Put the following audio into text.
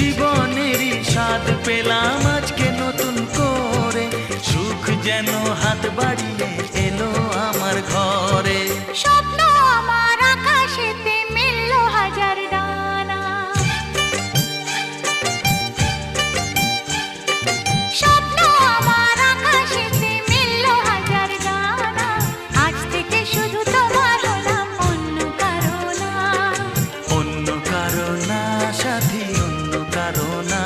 জীবনেরই স্বাদ পেলাম আজকে নতুন করে, সুখ যেন হাত বাড়িয়ে এলো আমার ঘরে। স্বপ্ন আমার আকাশেতে মেললো হাজার ডানা, স্বপ্ন আমার আকাশেতে মেললো হাজার ডানা। আজ থেকে শুধু তোমার হলাম, অন্য কারো না। অন্য কারো না সাথী, অন্য কারো না।